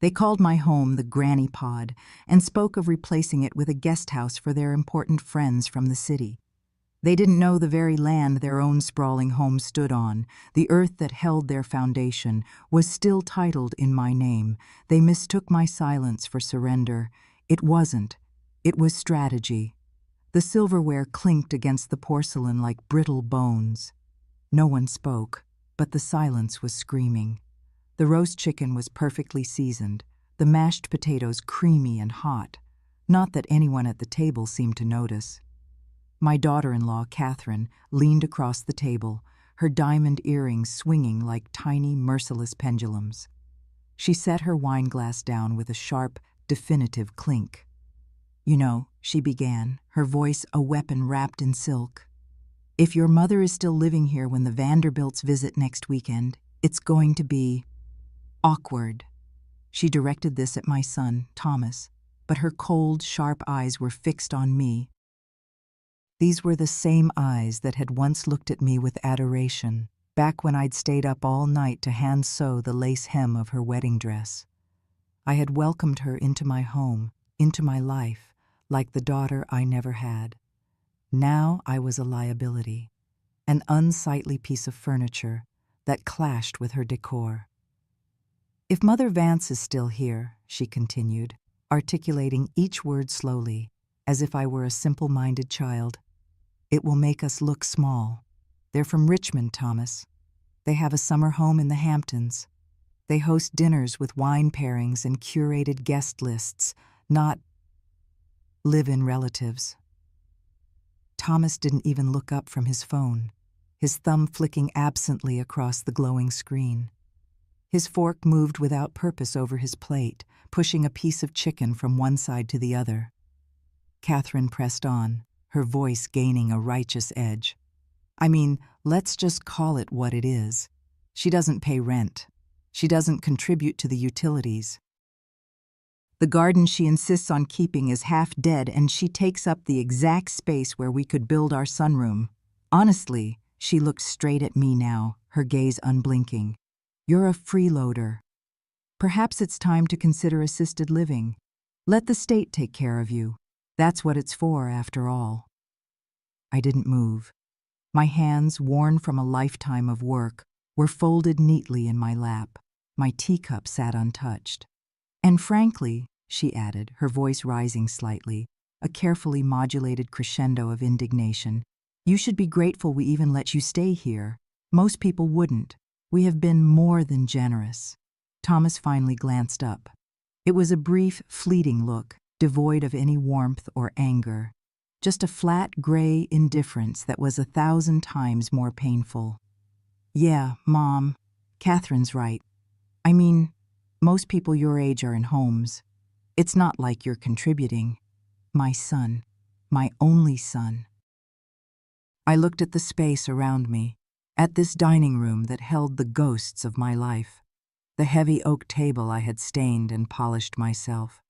They called my home the Granny Pod and spoke of replacing it with a guest house for their important friends from the city. They didn't know the very land their own sprawling home stood on, the earth that held their foundation, was still titled in my name. They mistook my silence for surrender. It wasn't. It was strategy. The silverware clinked against the porcelain like brittle bones. No one spoke, but the silence was screaming. The roast chicken was perfectly seasoned, the mashed potatoes creamy and hot. Not that anyone at the table seemed to notice. My daughter-in-law, Catherine, leaned across the table, her diamond earrings swinging like tiny, merciless pendulums. She set her wine glass down with a sharp, definitive clink. "You know," she began, her voice a weapon wrapped in silk, "if your mother is still living here when the Vanderbilts visit next weekend, it's going to be awkward." She directed this at my son, Thomas, but her cold, sharp eyes were fixed on me. These were the same eyes that had once looked at me with adoration, back when I'd stayed up all night to hand-sew the lace hem of her wedding dress. I had welcomed her into my home, into my life, like the daughter I never had. Now I was a liability, an unsightly piece of furniture that clashed with her decor. "If Mother Vance is still here," she continued, articulating each word slowly, as if I were a simple-minded child, "it will make us look small. They're from Richmond, Thomas. They have a summer home in the Hamptons. They host dinners with wine pairings and curated guest lists, not live-in relatives." Thomas didn't even look up from his phone, his thumb flicking absently across the glowing screen. His fork moved without purpose over his plate, pushing a piece of chicken from one side to the other. Catherine pressed on, her voice gaining a righteous edge. "I mean, let's just call it what it is. She doesn't pay rent. She doesn't contribute to the utilities. The garden she insists on keeping is half dead, and she takes up the exact space where we could build our sunroom. Honestly," she looked straight at me now, her gaze unblinking, "you're a freeloader. Perhaps it's time to consider assisted living. Let the state take care of you. That's what it's for, after all." I didn't move. My hands, worn from a lifetime of work, were folded neatly in my lap. My teacup sat untouched. "And frankly," she added, her voice rising slightly, a carefully modulated crescendo of indignation, "you should be grateful we even let you stay here. Most people wouldn't. We have been more than generous." Thomas finally glanced up. It was a brief, fleeting look, devoid of any warmth or anger. Just a flat, gray indifference that was 1,000 times more painful. "Yeah, Mom, Catherine's right. I mean, most people your age are in homes. It's not like you're contributing. My son, my only son." I looked at the space around me, at this dining room that held the ghosts of my life, the heavy oak table I had stained and polished myself,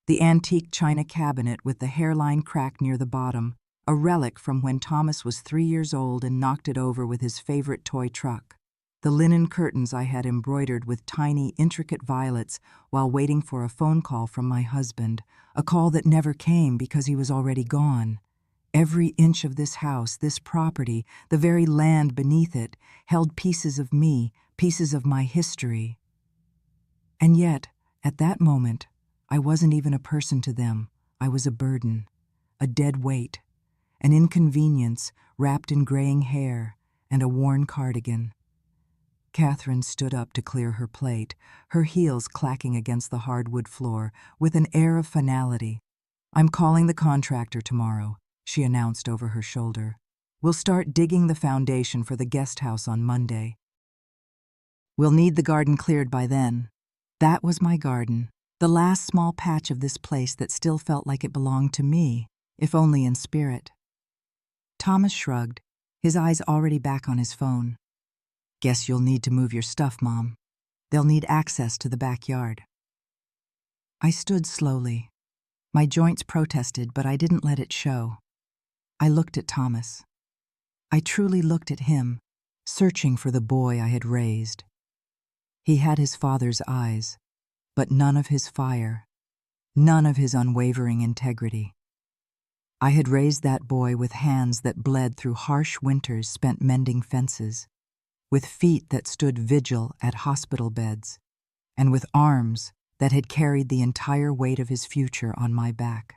the antique china cabinet with the hairline crack near the bottom, a relic from when Thomas was 3 years old and knocked it over with his favorite toy truck, the linen curtains I had embroidered with tiny, intricate violets while waiting for a phone call from my husband, a call that never came because he was already gone. Every inch of this house, this property, the very land beneath it, held pieces of me, pieces of my history. And yet, at that moment, I wasn't even a person to them. I was a burden, a dead weight, an inconvenience wrapped in graying hair and a worn cardigan. Catherine stood up to clear her plate, her heels clacking against the hardwood floor, with an air of finality. "I'm calling the contractor tomorrow," she announced over her shoulder. "We'll start digging the foundation for the guest house on Monday. We'll need the garden cleared by then." That was my garden, the last small patch of this place that still felt like it belonged to me, if only in spirit. Thomas shrugged, his eyes already back on his phone. "Guess you'll need to move your stuff, Mom. They'll need access to the backyard." I stood slowly. My joints protested, but I didn't let it show. I looked at Thomas. I truly looked at him, searching for the boy I had raised. He had his father's eyes, but none of his fire, none of his unwavering integrity. I had raised that boy with hands that bled through harsh winters spent mending fences, with feet that stood vigil at hospital beds, and with arms that had carried the entire weight of his future on my back.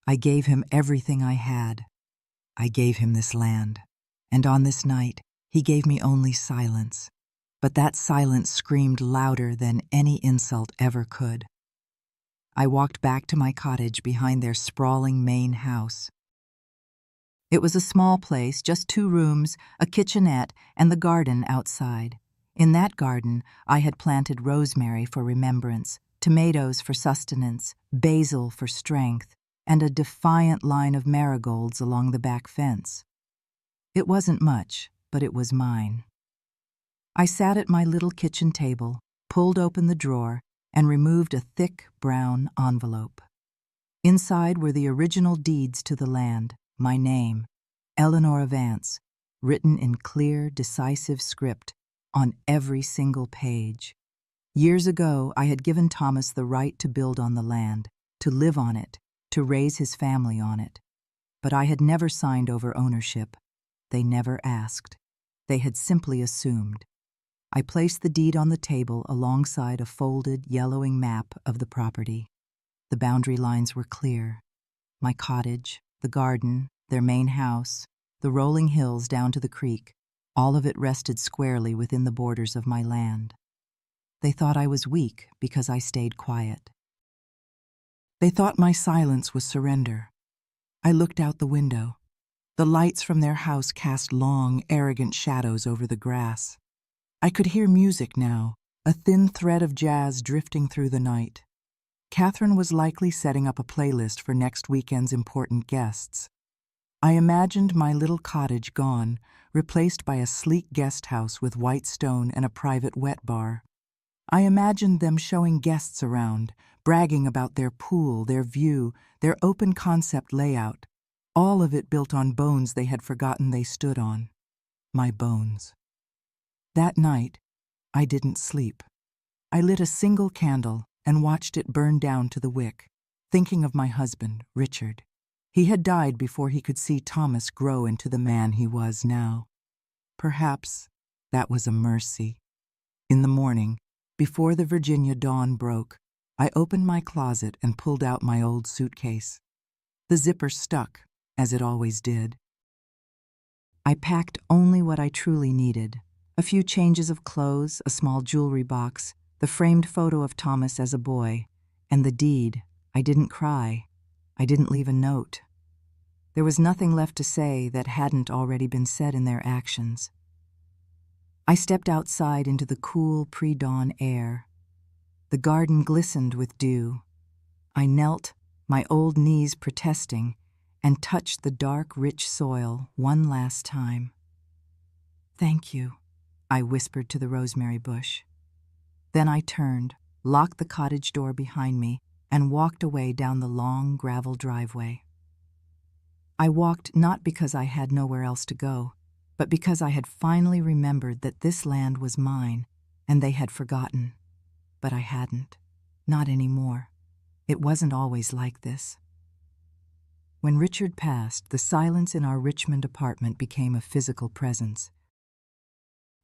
I gave him everything I had. I gave him this land, and on this night he gave me only silence, but that silence screamed louder than any insult ever could. I walked back to my cottage behind their sprawling main house. It was a small place, just 2 rooms, a kitchenette, and the garden outside. In that garden, I had planted rosemary for remembrance, tomatoes for sustenance, basil for strength, and a defiant line of marigolds along the back fence. It wasn't much, but it was mine. I sat at my little kitchen table, pulled open the drawer, and removed a thick brown envelope. Inside were the original deeds to the land, my name, Eleanor Vance, written in clear, decisive script on every single page. Years ago, I had given Thomas the right to build on the land, to live on it, to raise his family on it. But I had never signed over ownership. They never asked. They had simply assumed. I placed the deed on the table alongside a folded, yellowing map of the property. The boundary lines were clear. My cottage, the garden, their main house, the rolling hills down to the creek, all of it rested squarely within the borders of my land. They thought I was weak because I stayed quiet. They thought my silence was surrender. I looked out the window. The lights from their house cast long, arrogant shadows over the grass. I could hear music now, a thin thread of jazz drifting through the night. Catherine was likely setting up a playlist for next weekend's important guests. I imagined my little cottage gone, replaced by a sleek guest house with white stone and a private wet bar. I imagined them showing guests around, bragging about their pool, their view, their open concept layout, all of it built on bones they had forgotten they stood on. My bones. That night, I didn't sleep. I lit a single candle and watched it burn down to the wick, thinking of my husband, Richard. He had died before he could see Thomas grow into the man he was now. Perhaps that was a mercy. In the morning, before the Virginia dawn broke, I opened my closet and pulled out my old suitcase. The zipper stuck, as it always did. I packed only what I truly needed. A few changes of clothes, a small jewelry box, the framed photo of Thomas as a boy, and the deed. I didn't cry. I didn't leave a note. There was nothing left to say that hadn't already been said in their actions. I stepped outside into the cool pre-dawn air. The garden glistened with dew. I knelt, my old knees protesting, and touched the dark, rich soil one last time. "Thank you," I whispered to the rosemary bush. Then I turned, locked the cottage door behind me, and walked away down the long gravel driveway. I walked not because I had nowhere else to go, but because I had finally remembered that this land was mine, and they had forgotten. But I hadn't. Not anymore. It wasn't always like this. When Richard passed, the silence in our Richmond apartment became a physical presence.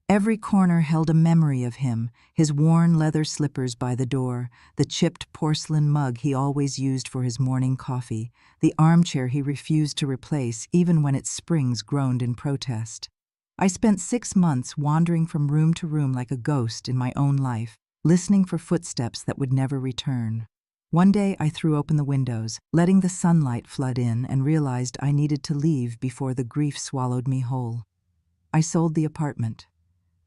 Every corner held a memory of him, his worn leather slippers by the door, the chipped porcelain mug he always used for his morning coffee, the armchair he refused to replace even when its springs groaned in protest. I spent 6 months wandering from room to room like a ghost in my own life, listening for footsteps that would never return. One day I threw open the windows, letting the sunlight flood in, and realized I needed to leave before the grief swallowed me whole. I sold the apartment.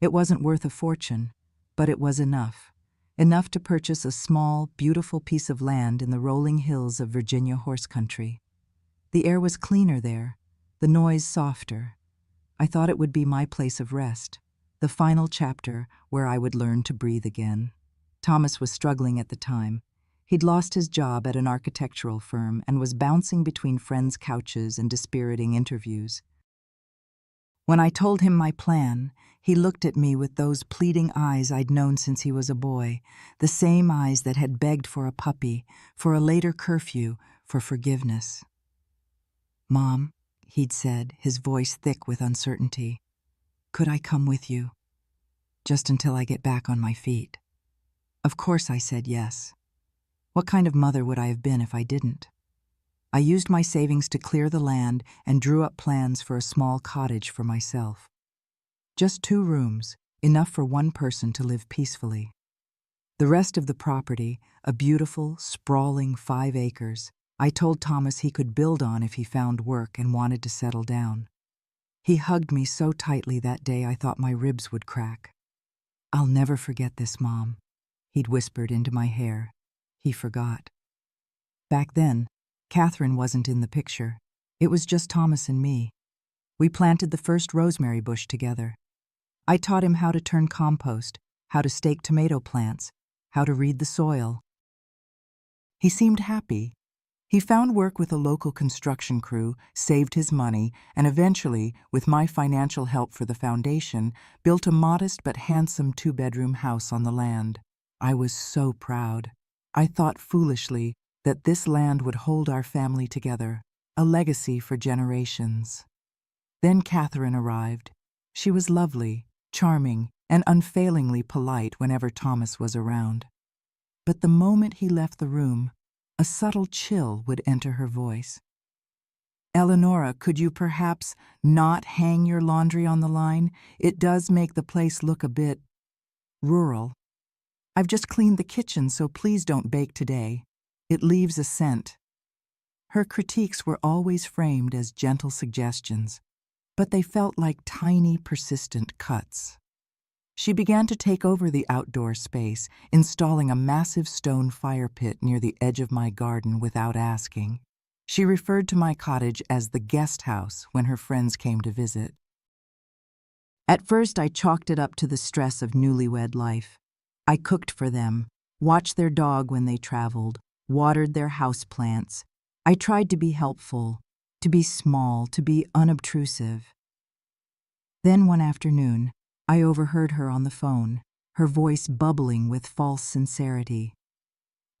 It wasn't worth a fortune, but it was enough to purchase a small, beautiful piece of land in the rolling hills of Virginia horse country. The air was cleaner there, the noise softer. I thought it would be my place of rest, the final chapter where I would learn to breathe again. Thomas was struggling at the time. He'd lost his job at an architectural firm and was bouncing between friends' couches and dispiriting interviews. When I told him my plan, he looked at me with those pleading eyes I'd known since he was a boy, the same eyes that had begged for a puppy, for a later curfew, for forgiveness. "Mom," he'd said, his voice thick with uncertainty, "could I come with you? Just until I get back on my feet." Of course I said yes. What kind of mother would I have been if I didn't? I used my savings to clear the land and drew up plans for a small cottage for myself. Just 2 rooms, enough for one person to live peacefully. The rest of the property, a beautiful, sprawling 5 acres, I told Thomas he could build on if he found work and wanted to settle down. He hugged me so tightly that day I thought my ribs would crack. "I'll never forget this, Mom," he'd whispered into my hair. He forgot. Back then, Catherine wasn't in the picture. It was just Thomas and me. We planted the first rosemary bush together. I taught him how to turn compost, how to stake tomato plants, how to read the soil. He seemed happy. He found work with a local construction crew, saved his money, and eventually, with my financial help for the foundation, built a modest but handsome 2-bedroom house on the land. I was so proud. I thought foolishly that this land would hold our family together, a legacy for generations. Then Catherine arrived. She was lovely, charming, and unfailingly polite whenever Thomas was around. But the moment he left the room, a subtle chill would enter her voice. "Eleonora, could you perhaps not hang your laundry on the line? It does make the place look a bit rural. I've just cleaned the kitchen, so please don't bake today. It leaves a scent." Her critiques were always framed as gentle suggestions, but they felt like tiny, persistent cuts. She began to take over the outdoor space, installing a massive stone fire pit near the edge of my garden without asking. She referred to my cottage as the guest house when her friends came to visit. At first, I chalked it up to the stress of newlywed life. I cooked for them, watched their dog when they traveled, watered their houseplants. I tried to be helpful, to be small, to be unobtrusive. Then one afternoon, I overheard her on the phone, her voice bubbling with false sincerity.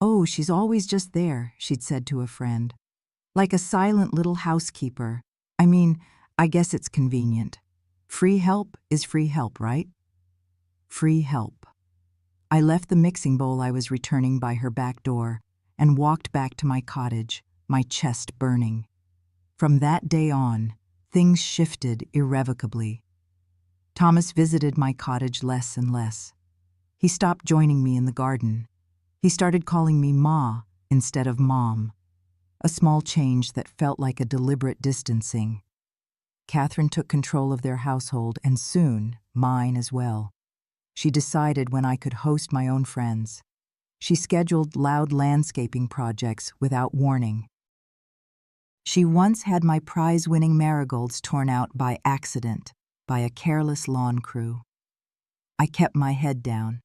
"Oh, she's always just there," she'd said to a friend. "Like a silent little housekeeper. I guess it's convenient. Free help is free help, right?" Free help. I left the mixing bowl I was returning by her back door and walked back to my cottage, my chest burning. From that day on, things shifted irrevocably. Thomas visited my cottage less and less. He stopped joining me in the garden. He started calling me Ma instead of Mom, a small change that felt like a deliberate distancing. Catherine took control of their household, and soon mine as well. She decided when I could host my own friends. She scheduled loud landscaping projects without warning. She once had my prize-winning marigolds torn out by accident by a careless lawn crew. I kept my head down.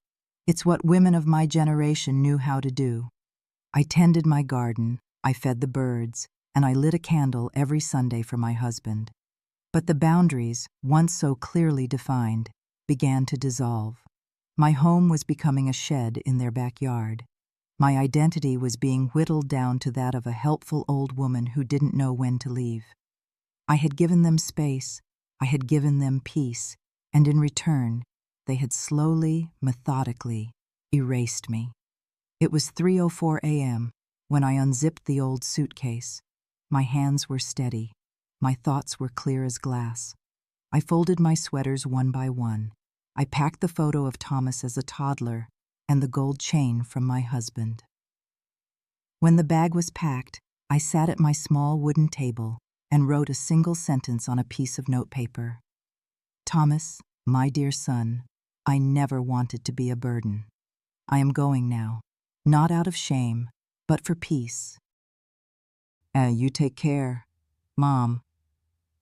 It's what women of my generation knew how to do. I tended my garden, I fed the birds, and I lit a candle every Sunday for my husband. But the boundaries, once so clearly defined, began to dissolve. My home was becoming a shed in their backyard. My identity was being whittled down to that of a helpful old woman who didn't know when to leave. I had given them space, I had given them peace, and in return, they had slowly, methodically erased me. It was 3:04 a.m. when I unzipped the old suitcase. My hands were steady. My thoughts were clear as glass. I folded my sweaters one by one. I packed the photo of Thomas as a toddler and the gold chain from my husband. When the bag was packed, I sat at my small wooden table and wrote a single sentence on a piece of notepaper. "Thomas, my dear son, I never wanted to be a burden. I am going now, not out of shame, but for peace. You take care, Mom."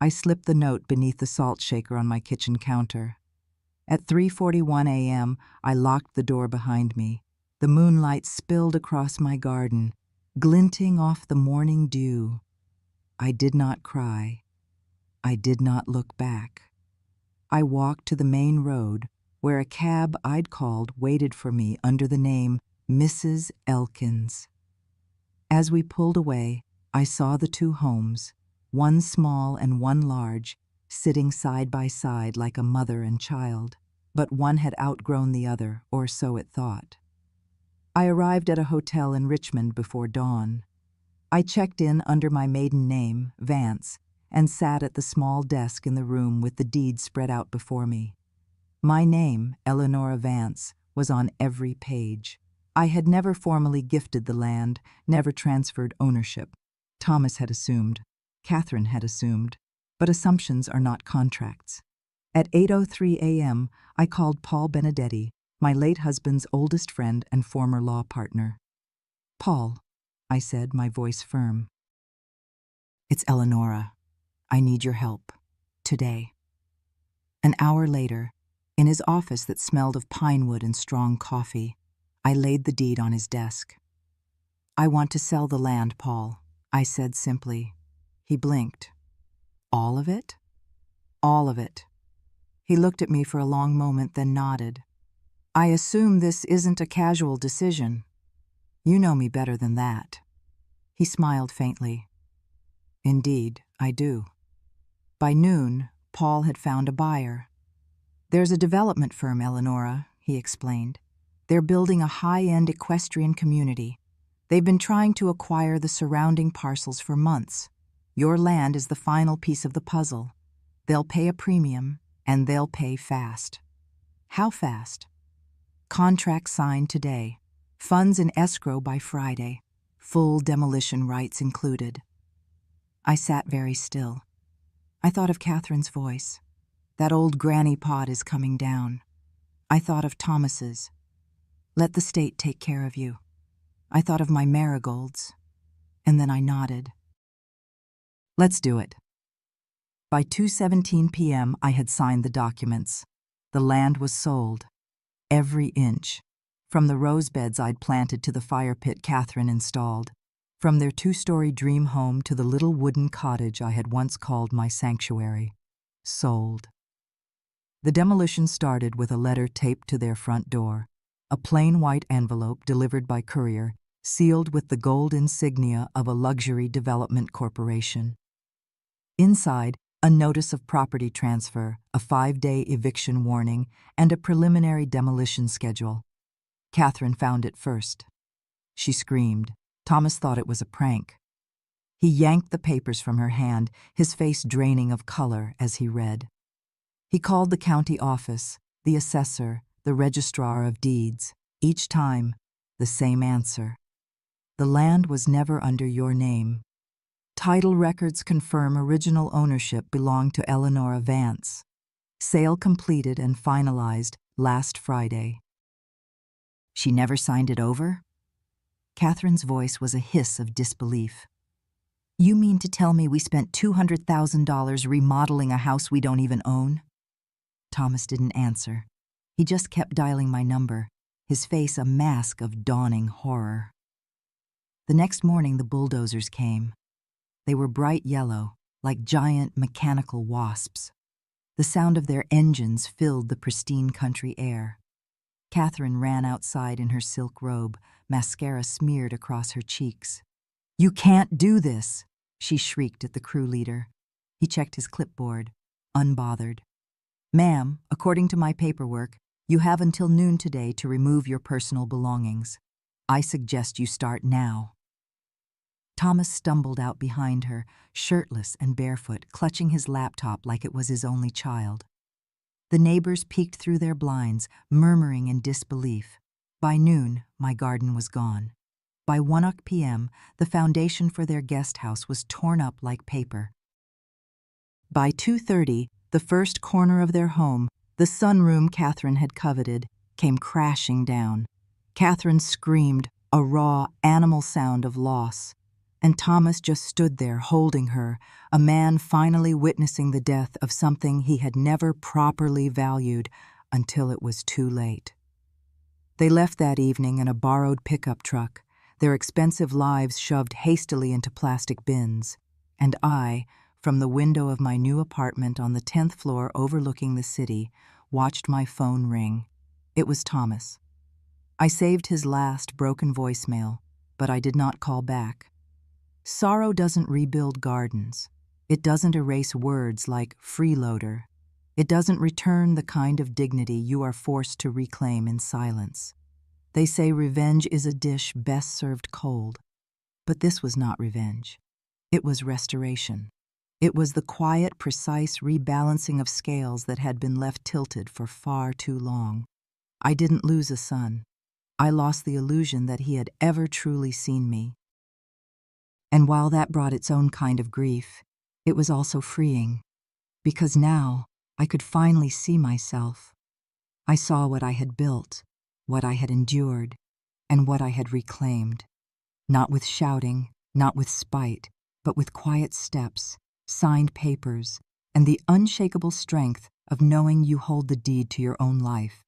I slipped the note beneath the salt shaker on my kitchen counter. At 3:41 a.m., I locked the door behind me. The moonlight spilled across my garden, glinting off the morning dew. I did not cry. I did not look back. I walked to the main road, where a cab I'd called waited for me under the name Mrs. Elkins. As we pulled away, I saw the two homes, one small and one large, sitting side by side like a mother and child, but one had outgrown the other, or so it thought. I arrived at a hotel in Richmond before dawn. I checked in under my maiden name, Vance, and sat at the small desk in the room with the deed spread out before me. My name, Eleanora Vance, was on every page. I had never formally gifted the land, never transferred ownership. Thomas had assumed. Catherine had assumed. But assumptions are not contracts. At 8:03 a.m., I called Paul Benedetti, my late husband's oldest friend and former law partner. "Paul," I said, my voice firm. "It's Eleanora. I need your help. Today." An hour later, in his office that smelled of pine wood and strong coffee, I laid the deed on his desk. "I want to sell the land, Paul," I said simply. He blinked. "All of it?" "All of it." He looked at me for a long moment, then nodded. "I assume this isn't a casual decision. You know me better than that." He smiled faintly. "Indeed, I do." By noon, Paul had found a buyer. "There's a development firm, Eleanora," he explained. "They're building a high-end equestrian community. They've been trying to acquire the surrounding parcels for months. Your land is the final piece of the puzzle. They'll pay a premium, and they'll pay fast." "How fast?" "Contract signed today. Funds in escrow by Friday. Full demolition rights included." I sat very still. I thought of Catherine's voice. "That old granny pod is coming down." I thought of Thomas's. "Let the state take care of you." I thought of my marigolds. And then I nodded. "Let's do it." By 2:17 p.m., I had signed the documents. The land was sold. Every inch. From the rose beds I'd planted to the fire pit Catherine installed. From their 2-story dream home to the little wooden cottage I had once called my sanctuary. Sold. The demolition started with a letter taped to their front door. A plain white envelope delivered by courier, sealed with the gold insignia of a luxury development corporation. Inside, a notice of property transfer, a 5-day eviction warning, and a preliminary demolition schedule. Catherine found it first. She screamed. Thomas thought it was a prank. He yanked the papers from her hand, his face draining of color as he read. He called the county office, the assessor, the registrar of deeds. Each time, the same answer. "The land was never under your name. Title records confirm original ownership belonged to Eleanora Vance. Sale completed and finalized last Friday." "She never signed it over?" Catherine's voice was a hiss of disbelief. "You mean to tell me we spent $200,000 remodeling a house we don't even own?" Thomas didn't answer. He just kept dialing my number, his face a mask of dawning horror. The next morning the bulldozers came. They were bright yellow, like giant mechanical wasps. The sound of their engines filled the pristine country air. Catherine ran outside in her silk robe, mascara smeared across her cheeks. "You can't do this," she shrieked at the crew leader. He checked his clipboard, unbothered. "Ma'am, according to my paperwork, you have until noon today to remove your personal belongings. I suggest you start now." Thomas stumbled out behind her, shirtless and barefoot, clutching his laptop like it was his only child. The neighbors peeked through their blinds, murmuring in disbelief. By noon, my garden was gone. By 1 p.m., the foundation for their guest house was torn up like paper. By 2:30, the first corner of their home, the sunroom Catherine had coveted, came crashing down. Catherine screamed, a raw, animal sound of loss. And Thomas just stood there holding her, a man finally witnessing the death of something he had never properly valued until it was too late. They left that evening in a borrowed pickup truck, their expensive lives shoved hastily into plastic bins, and I, from the window of my new apartment on the 10th floor overlooking the city, watched my phone ring. It was Thomas. I saved his last broken voicemail, but I did not call back. Sorrow doesn't rebuild gardens. It doesn't erase words like freeloader. It doesn't return the kind of dignity you are forced to reclaim in silence. They say revenge is a dish best served cold. But this was not revenge. It was restoration. It was the quiet, precise rebalancing of scales that had been left tilted for far too long. I didn't lose a son. I lost the illusion that he had ever truly seen me. And while that brought its own kind of grief, it was also freeing, because now I could finally see myself. I saw what I had built, what I had endured, and what I had reclaimed. Not with shouting, not with spite, but with quiet steps, signed papers, and the unshakable strength of knowing you hold the deed to your own life.